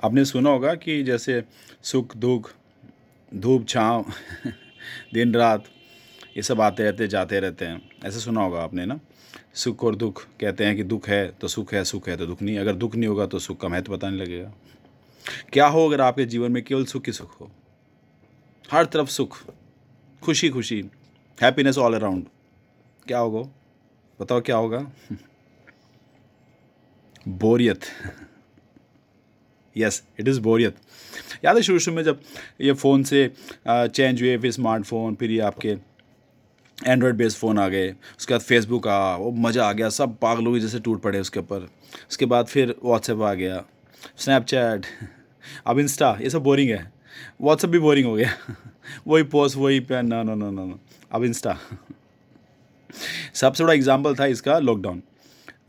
आपने सुना होगा कि जैसे सुख दुख, धूप छाँव दिन रात, ये सब आते रहते जाते रहते हैं, ऐसे सुना होगा आपने ना। सुख और दुख, कहते हैं कि दुख है तो सुख है, सुख है तो दुख नहीं। अगर दुख नहीं होगा तो सुख का महत्व पता नहीं लगेगा। क्या हो अगर आपके जीवन में केवल सुख ही सुख हो, हर तरफ सुख, खुशी खुशी, हैप्पीनेस ऑल अराउंड, क्या होगा? बताओ क्या होगा? बोरियत। यस, इट इज़ बोरियत। याद है शुरू शुरू में जब ये फ़ोन से चेंज हुए, फिर स्मार्टफोन, फिर ये आपके एंड्रॉयड बेस्ड फ़ोन आ गए, उसके बाद फेसबुक आ, वो मज़ा आ गया, सब पागलों की जैसे टूट पड़े उसके ऊपर। उसके बाद फिर व्हाट्सएप आ गया, स्नैपचैट, अब इंस्टा, ये सब बोरिंग है। व्हाट्सएप भी बोरिंग हो गया वही पोस्ट, वही पेन, ना ना ना ना ना, अब इंस्टा। सबसे बड़ा एग्जाम्पल था इसका लॉकडाउन।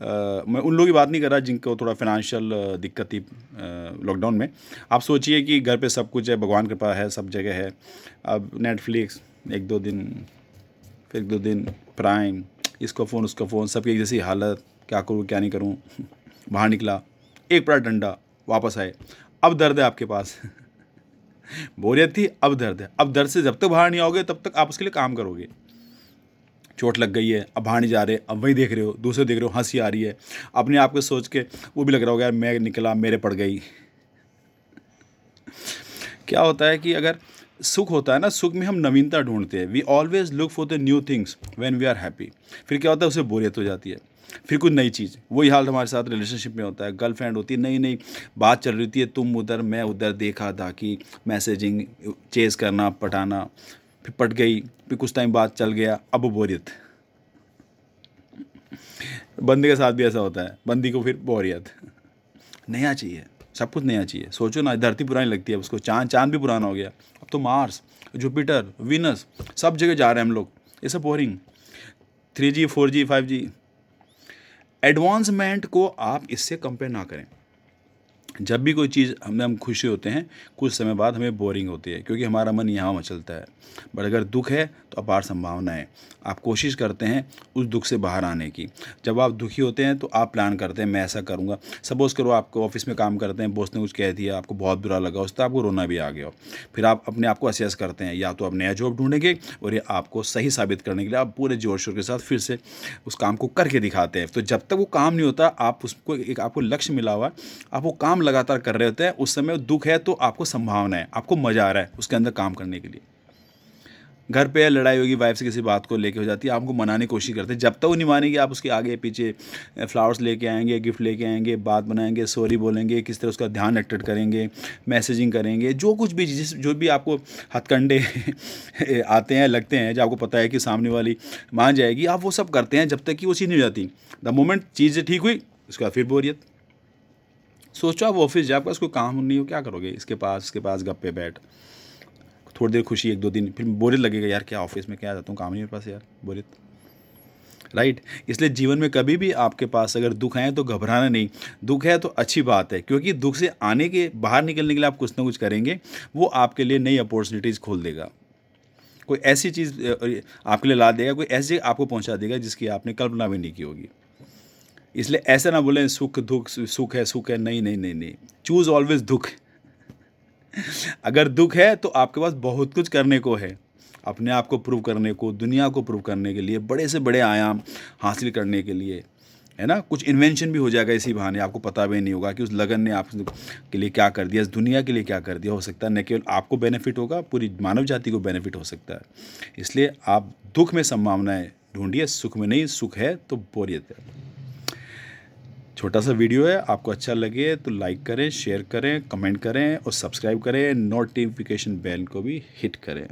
मैं उन लोगों की बात नहीं कर रहा जिनको थोड़ा फाइनेंशियल दिक्कत थी लॉकडाउन में। आप सोचिए कि घर पे सब कुछ है, भगवान कृपा है, सब जगह है। अब नेटफ्लिक्स एक दो दिन, फिर एक दो दिन प्राइम, इसका फ़ोन उसका फ़ोन, सबकी एक जैसी हालत, क्या करूँ क्या नहीं करूँ। बाहर निकला, एक पड़ा डंडा, वापस आए, अब दर्द है आपके पास। बोरियत थी, अब दर्द है। अब दर्द से जब तक बाहर नहीं आओगे तब तक आप उसके लिए काम करोगे। चोट लग गई है, अब बाहर नहीं जा रहे, अब वही देख रहे हो, दूसरे देख रहे हो, हंसी आ रही है, अपने आप को सोच के वो भी लग रहा होगा यार मैं निकला, मेरे पड़ गई। क्या होता है कि अगर सुख होता है ना, सुख में हम नवीनता ढूंढते हैं। We always look for the new things when we are happy. फिर क्या होता है, उसे बोरियत हो जाती है, फिर कुछ नई चीज़। वही हाल हमारे साथ रिलेशनशिप में होता है। गर्लफ्रेंड होती है, नई नई बात चल रही होती है, तुम उधर मैं उधर, देखा दाखी, मैसेजिंग, चेज़ करना, पटाना, फिर पट गई, फिर कुछ टाइम बाद चल गया, अब बोरियत। बंदी के साथ भी ऐसा होता है, बंदी को फिर बोरियत, नया चाहिए, सब कुछ नया चाहिए। सोचो ना, धरती पुरानी लगती है उसको, चांद, चांद भी पुराना हो गया, अब तो मार्स, जुपिटर, वीनस, सब जगह जा रहे हैं हम लोग। ये सब boring. 3G 4G 5G, advancement को आप इससे कंपेयर ना करें। जब भी कोई चीज़ हम खुशी होते हैं, कुछ समय बाद हमें बोरिंग होती है, क्योंकि हमारा मन यहाँ वहाँ चलता है। बट अगर दुख है तो अपार संभावना है। आप कोशिश करते हैं उस दुख से बाहर आने की। जब आप दुखी होते हैं तो आप प्लान करते हैं, मैं ऐसा करूँगा। सपोज़ करो आपको ऑफिस में काम करते हैं, बॉस ने कुछ कह दिया, आपको बहुत बुरा लगा, उस पर आपको रोना भी आ गया हो। फिर आप अपने आप को असेस करते हैं, या तो आप नया जॉब ढूंढेंगे, और ये आपको सही साबित करने के लिए आप पूरे जोर शोर के साथ फिर से उस काम को करके दिखाते हैं। तो जब तक वो काम नहीं होता, आप उसको एक, आपको लक्ष्य मिला हुआ, आप वो काम लगातार कर रहे होते हैं। उस समय दुख है तो आपको संभावना है, आपको मज़ा आ रहा है उसके अंदर काम करने के लिए। घर पे लड़ाई होगी वाइफ से, किसी बात को लेके हो जाती है, आपको मनाने की कोशिश करते हैं। जब तक वो नहीं मानेगी, आप उसके आगे पीछे फ्लावर्स लेके आएंगे, गिफ्ट लेके आएंगे, बात बनाएंगे, सॉरी बोलेंगे, किस तरह उसका ध्यान अट्रैक्ट करेंगे, मैसेजिंग करेंगे, जो कुछ भी जो भी आपको हथकंडे आते हैं, लगते हैं, जो आपको पता है कि सामने वाली मान जाएगी, आप वो सब करते हैं जब तक कि वो चीज़ नहीं हो जाती। द मोमेंट चीज़ें ठीक हुई, उसके बाद फिर बोरियत। सोचो आप ऑफिस जाए, आपका कोई काम नहीं हो, क्या करोगे? इसके पास गप्पे बैठ, थोड़ी देर खुशी, एक दो दिन, फिर बोरियत लगेगा, यार क्या ऑफिस में क्या जाता हूँ, काम नहीं मेरे पास यार, बोरियत। राइट। इसलिए जीवन में कभी भी आपके पास अगर दुख आए तो घबराना नहीं। दुख है तो अच्छी बात है, क्योंकि दुख से आने के, बाहर निकलने के लिए आप कुछ ना कुछ करेंगे, वो आपके लिए नई अपॉर्चुनिटीज़ खोल देगा। कोई ऐसी चीज़ आपके लिए ला देगा, कोई ऐसी जगह आपको पहुंचा देगा जिसकी आपने कल्पना भी नहीं की होगी। इसलिए ऐसा ना बोलें सुख दुख, सुख है, नहीं नहीं नहीं नहीं, चूज़ ऑलवेज दुख। अगर दुख है तो आपके पास बहुत कुछ करने को है, अपने आप को प्रूव करने को, दुनिया को प्रूव करने के लिए, बड़े से बड़े आयाम हासिल करने के लिए, है ना। कुछ इन्वेंशन भी हो जाएगा इसी बहाने, आपको पता भी नहीं होगा कि उस लगन ने आप के लिए क्या कर दिया, इस दुनिया के लिए क्या कर दिया। हो सकता है न केवल आपको बेनिफिट होगा, पूरी मानव जाति को बेनिफिट हो सकता है। इसलिए आप दुख में संभावनाएं ढूंढिए, सुख में नहीं। सुख है तो बोरियत है। छोटा सा वीडियो है, आपको अच्छा लगे तो लाइक करें, शेयर करें, कमेंट करें और सब्सक्राइब करें। नोटिफिकेशन बेल को भी हिट करें।